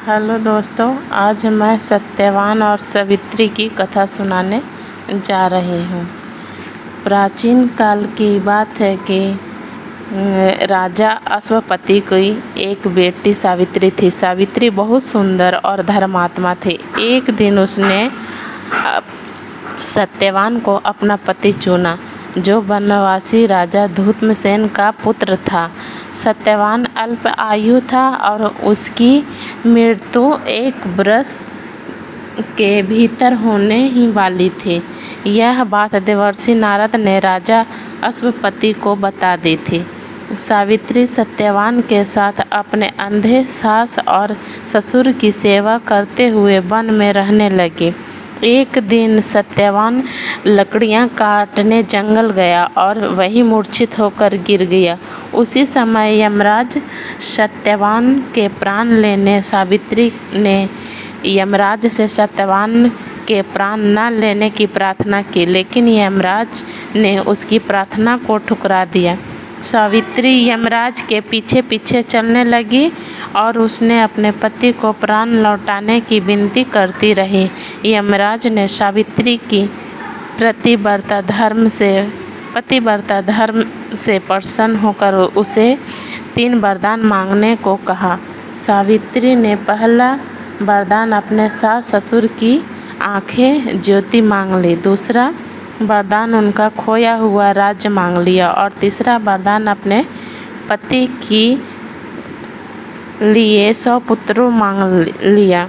Hello दोस्तों, आज मैं सत्यवान और सावित्री की कथा सुनाने जा रही हूँ। प्राचीन काल की बात है कि राजा अश्वपति की एक बेटी सावित्री थी। सावित्री बहुत सुंदर और धर्मात्मा थी। एक दिन उसने सत्यवान को अपना पति चुना, जो वनवासी राजा धूम्रसेन का पुत्र था। सत्यवान अल्प आयु था और उसकी मृत्यु एक वर्ष के भीतर होने ही वाली थी। यह बात देवर्षि नारद ने राजा अश्वपति को बता दी थी। सावित्री सत्यवान के साथ अपने अंधे सास और ससुर की सेवा करते हुए वन में रहने लगी। एक दिन सत्यवान लकड़ियां काटने जंगल गया और वहीं मूर्छित होकर गिर गया। उसी समय यमराज सत्यवान के प्राण लेने सावित्री ने यमराज से सत्यवान के प्राण न लेने की प्रार्थना की, लेकिन यमराज ने उसकी प्रार्थना को ठुकरा दिया। सावित्री यमराज के पीछे पीछे चलने लगी और उसने अपने पति को प्राण लौटाने की विनती करती रही। यमराज ने सावित्री की पतिव्रता धर्म से प्रसन्न होकर उसे 3 वरदान मांगने को कहा। सावित्री ने पहला वरदान अपने सास ससुर की आंखें ज्योति मांग ली, दूसरा वरदान उनका खोया हुआ राज्य मांग लिया और तीसरा वरदान अपने पति की लिए 100 पुत्रों मांग लिया।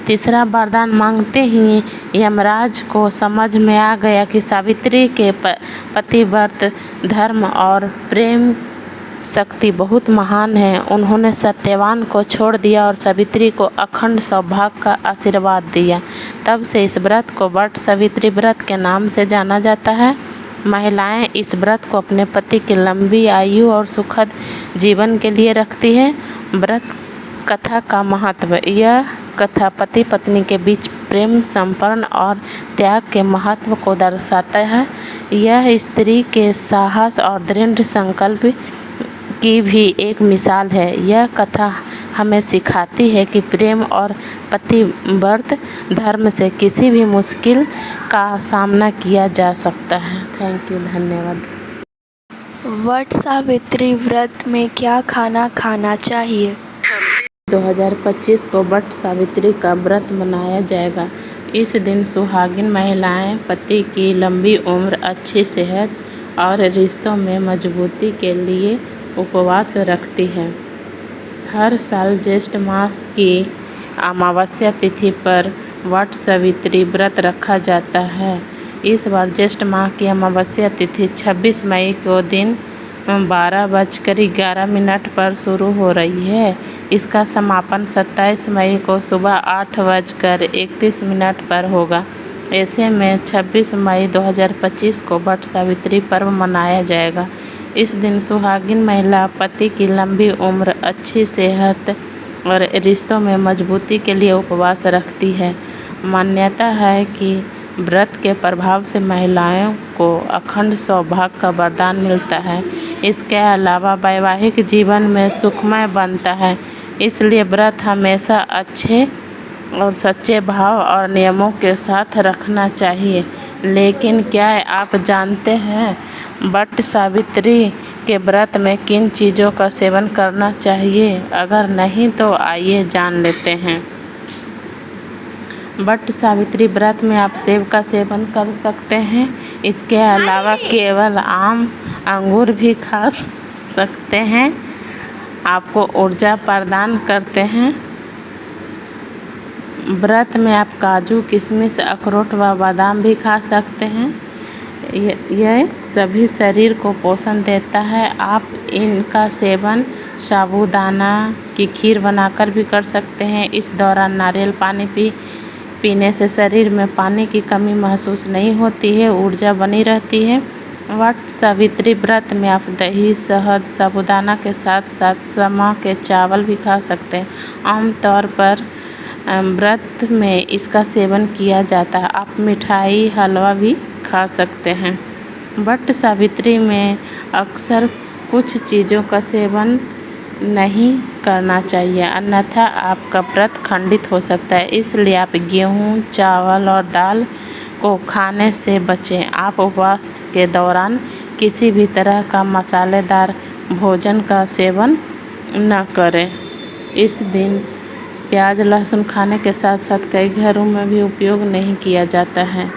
तीसरा वरदान मांगते ही यमराज को समझ में आ गया कि सावित्री के पतिव्रत धर्म और प्रेम शक्ति बहुत महान है। उन्होंने सत्यवान को छोड़ दिया और सावित्री को अखंड सौभाग्य का आशीर्वाद दिया। तब से इस व्रत को वट सावित्री व्रत के नाम से जाना जाता है। महिलाएं इस व्रत को अपने पति की लंबी आयु और सुखद जीवन के लिए रखती है। व्रत कथा का महत्व। यह कथा पति पत्नी के बीच प्रेम, समर्पण और त्याग के महत्व को दर्शाता है। यह स्त्री के साहस और दृढ़ संकल्प की भी एक मिसाल है। यह कथा हमें सिखाती है कि प्रेम और पतिव्रत धर्म से किसी भी मुश्किल का सामना किया जा सकता है। थैंक यू, धन्यवाद। वट सावित्री व्रत में क्या खाना खाना चाहिए? 2025 को वट सावित्री का व्रत मनाया जाएगा। इस दिन सुहागिन महिलाएं पति की लंबी उम्र, अच्छी सेहत और रिश्तों में मजबूती के लिए उपवास रखती है। हर साल ज्येष्ठ मास की अमावस्या तिथि पर वट सावित्री व्रत रखा जाता है। इस बार ज्येष्ठ माह की अमावस्या तिथि 26 मई को दिन 12:11 पर शुरू हो रही है। इसका समापन 27 मई को सुबह 8:31 पर होगा। ऐसे में 26 मई 2025 को वट सावित्री पर्व मनाया जाएगा। इस दिन सुहागिन महिला पति की लंबी उम्र, अच्छी सेहत और रिश्तों में मजबूती के लिए उपवास रखती है। मान्यता है कि व्रत के प्रभाव से महिलाओं को अखंड सौभाग्य का वरदान मिलता है। इसके अलावा वैवाहिक जीवन में सुखमय बनता है। इसलिए व्रत हमेशा अच्छे और सच्चे भाव और नियमों के साथ रखना चाहिए। लेकिन क्या आप जानते हैं वट सावित्री के व्रत में किन चीज़ों का सेवन करना चाहिए? अगर नहीं तो आइए जान लेते हैं। वट सावित्री व्रत में आप सेब का सेवन कर सकते हैं। इसके अलावा केवल आम, अंगूर भी खा सकते हैं। आपको ऊर्जा प्रदान करते हैं। व्रत में आप काजू, किशमिश, अखरोट व बादाम भी खा सकते हैं। यह सभी शरीर को पोषण देता है। आप इनका सेवन साबूदाना की खीर बनाकर भी कर सकते हैं। इस दौरान नारियल पानी पीने से शरीर में पानी की कमी महसूस नहीं होती है, ऊर्जा बनी रहती है। वट सावित्री व्रत में आप दही, शहद, साबूदाना के साथ साथ समा के चावल भी खा सकते हैं। आमतौर पर व्रत में इसका सेवन किया जाता है। आप मिठाई, हलवा भी खा सकते हैं। वट सावित्री में अक्सर कुछ चीज़ों का सेवन नहीं करना चाहिए, अन्यथा आपका व्रत खंडित हो सकता है। इसलिए आप गेहूँ, चावल और दाल को खाने से बचें। आप उपवास के दौरान किसी भी तरह का मसालेदार भोजन का सेवन न करें। इस दिन प्याज लहसुन खाने के साथ साथ कई घरों में भी उपयोग नहीं किया जाता है।